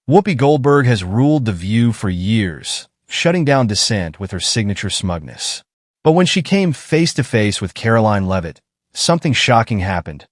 Whoopi Goldberg has ruled The View for years, shutting down dissent with her signature smugness. But when she came face-to-face with Karoline Leavitt, something shocking happened.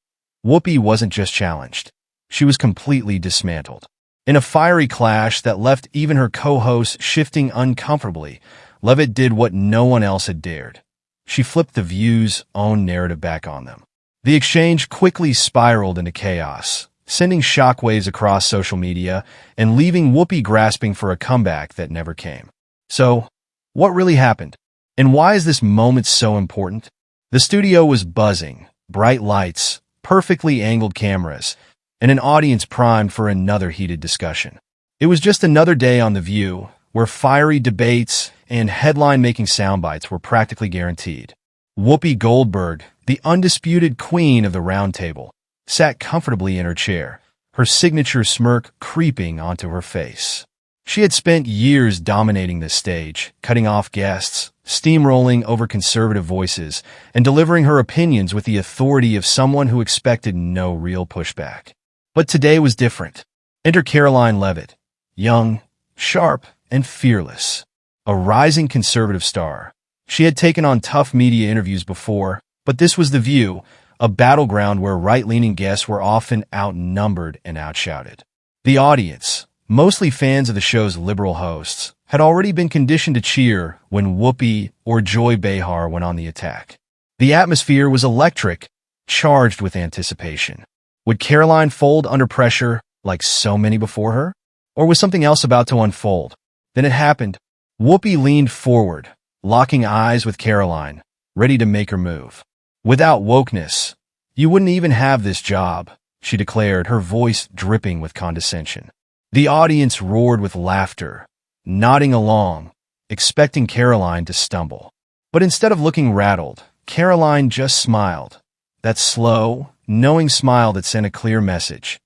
Whoopi wasn't just challenged. She was completely dismantled. In a fiery clash that left even her co-hosts shifting uncomfortably, Leavitt did what no one else had dared. She flipped The View's own narrative back on them. The exchange quickly spiraled into chaos, sending shockwaves across social media and leaving Whoopi grasping for a comeback that never came. So, what really happened? And why is this moment so important? The studio was buzzing, bright lights, perfectly angled cameras, and an audience primed for another heated discussion. It was just another day on The View, where fiery debates and headline-making soundbites were practically guaranteed. Whoopi Goldberg, the undisputed queen of the round table, sat comfortably in her chair, her signature smirk creeping onto her face. She had spent years dominating this stage, cutting off guests, steamrolling over conservative voices, and delivering her opinions with the authority of someone who expected no real pushback. But today was different. Enter Karoline Leavitt, young, sharp, and fearless. A rising conservative star. She had taken on tough media interviews before, but this was The View, a battleground where right-leaning guests were often outnumbered and outshouted. The audience, mostly fans of the show's liberal hosts, had already been conditioned to cheer when Whoopi or Joy Behar went on the attack. The atmosphere was electric, charged with anticipation. Would Karoline fold under pressure like so many before her? Or was something else about to unfold? Then it happened. Whoopi leaned forward, locking eyes with Karoline, ready to make her move. Without wokeness, you wouldn't even have this job, she declared, her voice dripping with condescension. The audience roared with laughter, nodding along, expecting Karoline to stumble. But instead of looking rattled, Karoline just smiled. That slow, knowing smile that sent a clear message.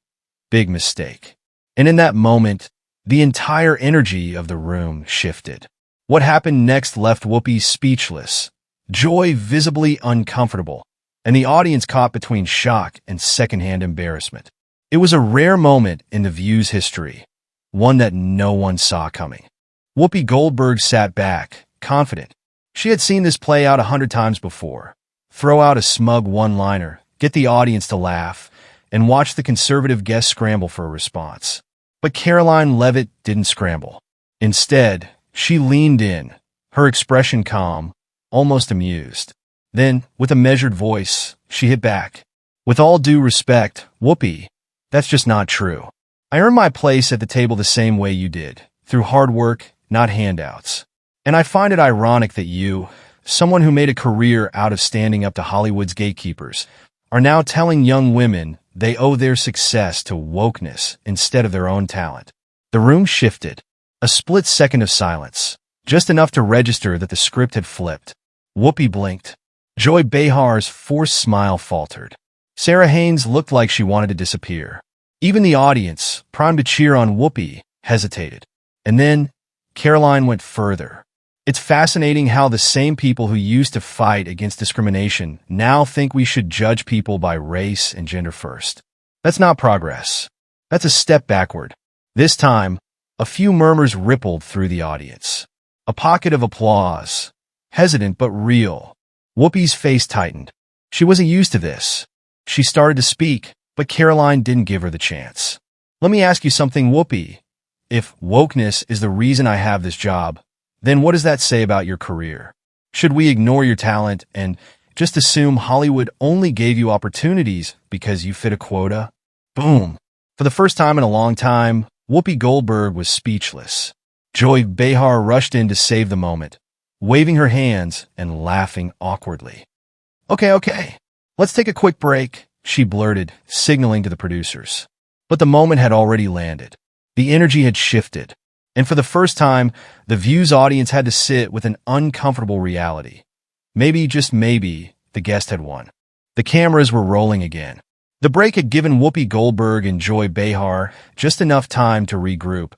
Big mistake. And in that moment, the entire energy of the room shifted. What happened next left Whoopi speechless, Joy visibly uncomfortable, and the audience caught between shock and secondhand embarrassment. It was a rare moment in The View's history, one that no one saw coming. Whoopi Goldberg sat back, confident. She had seen this play out 100 times before. Throw out a smug one-liner, get the audience to laugh, and watch the conservative guests scramble for a response. But Karoline Leavitt didn't scramble. Instead, she leaned in, her expression calm, almost amused. Then, with a measured voice, she hit back. With all due respect, Whoopi, that's just not true. I earned my place at the table the same way you did, through hard work, not handouts. And I find it ironic that you, someone who made a career out of standing up to Hollywood's gatekeepers, are now telling young women they owe their success to wokeness instead of their own talent. The room shifted. A split second of silence, just enough to register that the script had flipped. Whoopi blinked. Joy Behar's forced smile faltered. Sarah Haynes looked like she wanted to disappear. Even the audience, primed to cheer on Whoopi, hesitated. And then, Karoline went further. It's fascinating how the same people who used to fight against discrimination now think we should judge people by race and gender first. That's not progress. That's a step backward. This time, a few murmurs rippled through the audience. A pocket of applause. Hesitant but real. Whoopi's face tightened. She wasn't used to this. She started to speak, but Karoline didn't give her the chance. Let me ask you something, Whoopi. If wokeness is the reason I have this job, then what does that say about your career? Should we ignore your talent and just assume Hollywood only gave you opportunities because you fit a quota? Boom. For the first time in a long time, Whoopi Goldberg was speechless. Joy Behar rushed in to save the moment, waving her hands and laughing awkwardly. Okay. Let's take a quick break, she blurted, signaling to the producers. But the moment had already landed. The energy had shifted. And for the first time, The View's audience had to sit with an uncomfortable reality. Maybe, just maybe, the guest had won. The cameras were rolling again. The break had given Whoopi Goldberg and Joy Behar just enough time to regroup,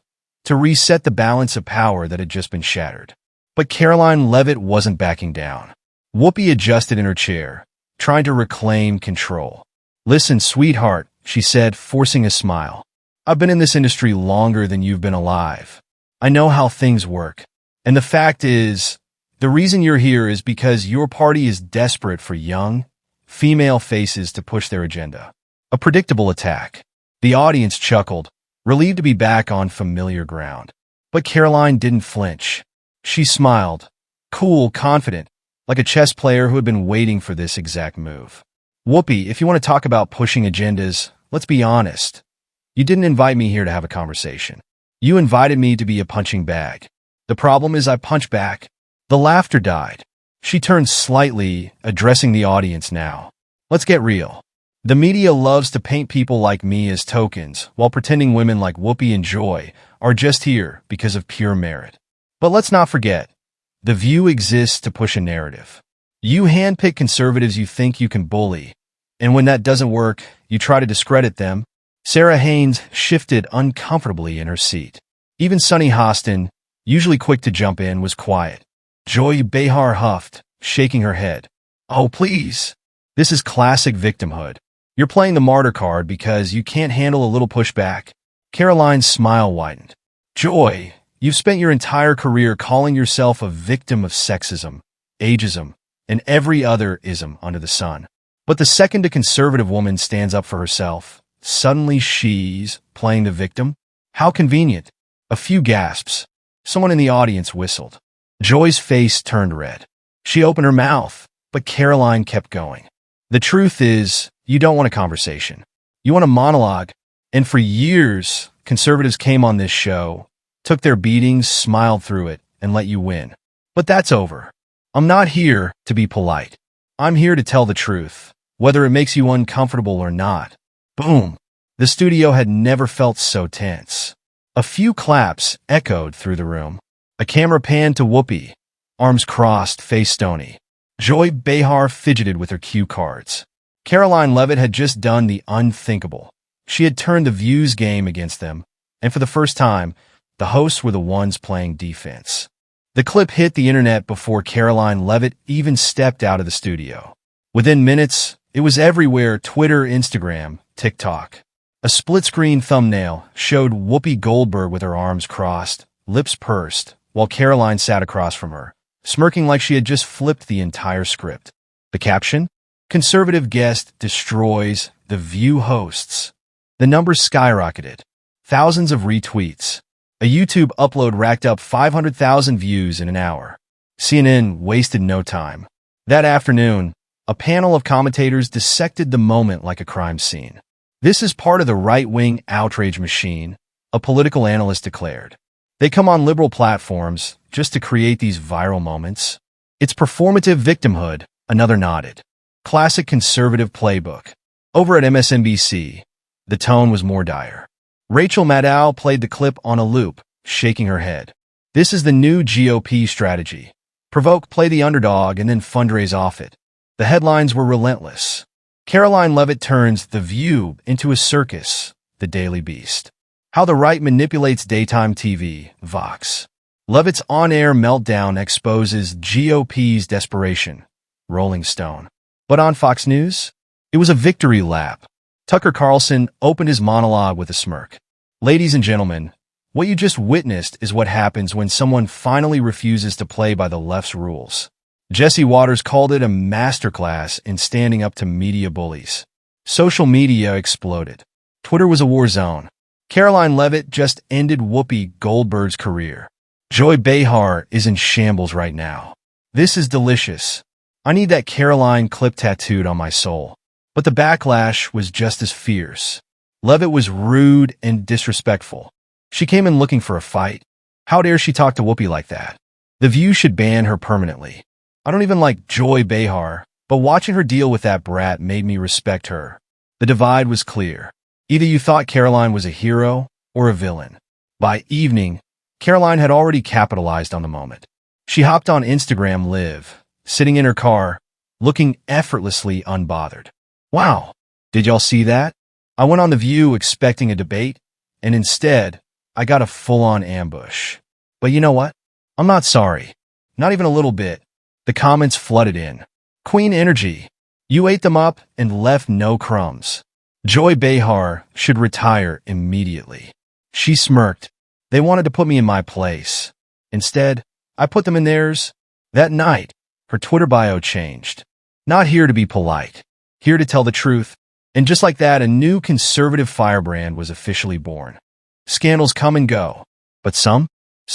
to reset the balance of power that had just been shattered. But Karoline Leavitt wasn't backing down. Whoopi adjusted in her chair, trying to reclaim control. Listen, sweetheart, she said, forcing a smile. I've been in this industry longer than you've been alive. I know how things work. And the fact is, the reason you're here is because your party is desperate for young, female faces to push their agenda. A predictable attack. The audience chuckled, relieved to be back on familiar ground. But Karoline didn't flinch. She smiled, cool, confident, like a chess player who had been waiting for this exact move. Whoopi, if you want to talk about pushing agendas, let's be honest. You didn't invite me here to have a conversation. You invited me to be a punching bag. The problem is I punch back. The laughter died. She turned slightly, addressing the audience now. Let's get real. The media loves to paint people like me as tokens, while pretending women like Whoopi and Joy are just here because of pure merit. But let's not forget, The View exists to push a narrative. You handpick conservatives you think you can bully, and when that doesn't work, you try to discredit them. Sarah Haynes shifted uncomfortably in her seat. Even Sunny Hostin, usually quick to jump in, was quiet. Joy Behar huffed, shaking her head. Oh, please. This is classic victimhood. You're playing the martyr card because you can't handle a little pushback. Karoline's smile widened. Joy, you've spent your entire career calling yourself a victim of sexism, ageism, and every other ism under the sun. But the second a conservative woman stands up for herself, suddenly she's playing the victim? How convenient. A few gasps. Someone in the audience whistled. Joy's face turned red. She opened her mouth, but Karoline kept going. The truth is, you don't want a conversation. You want a monologue. And for years, conservatives came on this show, took their beatings, smiled through it, and let you win. But that's over. I'm not here to be polite. I'm here to tell the truth, whether it makes you uncomfortable or not. Boom. The studio had never felt so tense. A few claps echoed through the room. A camera panned to Whoopi, arms crossed, face stony. Joy Behar fidgeted with her cue cards. Karoline Leavitt had just done the unthinkable. She had turned the View's game against them, and for the first time, the hosts were the ones playing defense. The clip hit the internet before Karoline Leavitt even stepped out of the studio. Within minutes, it was everywhere: Twitter, Instagram, TikTok. A split-screen thumbnail showed Whoopi Goldberg with her arms crossed, lips pursed, while Karoline sat across from her, smirking like she had just flipped the entire script. The caption? Conservative guest destroys The View hosts. The numbers skyrocketed. Thousands of retweets. A YouTube upload racked up 500,000 views in an hour. CNN wasted no time. That afternoon, a panel of commentators dissected the moment like a crime scene. This is part of the right-wing outrage machine, a political analyst declared. They come on liberal platforms just to create these viral moments. It's performative victimhood, another nodded. Classic conservative playbook. Over at MSNBC, the tone was more dire. Rachel Maddow played the clip on a loop, shaking her head. This is the new GOP strategy. Provoke, play the underdog, and then fundraise off it. The headlines were relentless. Karoline Leavitt turns The View into a circus, the Daily Beast. How the right manipulates daytime TV, Vox. Leavitt's on-air meltdown exposes GOP's desperation, Rolling Stone. But on Fox News, it was a victory lap. Tucker Carlson opened his monologue with a smirk. Ladies and gentlemen, what you just witnessed is what happens when someone finally refuses to play by the left's rules. Jesse Waters called it a masterclass in standing up to media bullies. Social media exploded. Twitter was a war zone. Karoline Leavitt just ended Whoopi Goldberg's career. Joy Behar is in shambles right now. This is delicious. I need that Karoline clip tattooed on my soul. But the backlash was just as fierce. Leavitt was rude and disrespectful. She came in looking for a fight. How dare she talk to Whoopi like that? The View should ban her permanently. I don't even like Joy Behar, but watching her deal with that brat made me respect her. The divide was clear. Either you thought Karoline was a hero or a villain. By evening, Karoline had already capitalized on the moment. She hopped on Instagram Live, sitting in her car, looking effortlessly unbothered. Wow, did y'all see that? I went on The View expecting a debate, and instead, I got a full-on ambush. But you know what? I'm not sorry. Not even a little bit. The comments flooded in. Queen energy. You ate them up and left no crumbs. Joy Behar should retire immediately. She smirked. They wanted to put me in my place. Instead, I put them in theirs. That night, her Twitter bio changed. Not here to be polite. Here to tell the truth. And just like that, a new conservative firebrand was officially born. Scandals come and go. But some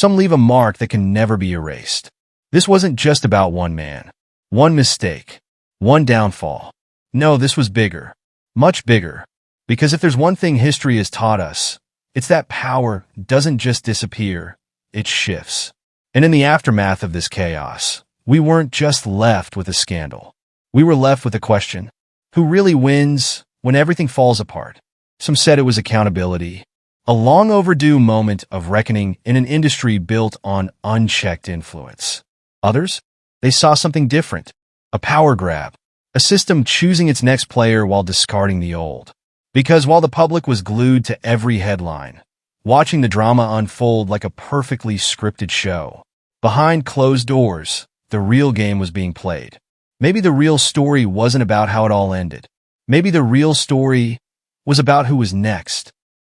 leave a mark that can never be erased. This wasn't just about one man, one mistake, one downfall. No, this was bigger, much bigger. Because if there's one thing history has taught us, it's that power doesn't just disappear, it shifts. And in the aftermath of this chaos, we weren't just left with a scandal. We were left with a question. Who really wins when everything falls apart? Some said it was accountability. A long overdue moment of reckoning in an industry built on unchecked influence. Others? They saw something different. A power grab. A system choosing its next player while discarding the old. Because while the public was glued to every headline, watching the drama unfold like a perfectly scripted show, behind closed doors, the real game was being played. Maybe the real story wasn't about how it all ended. Maybe the real story was about who was next.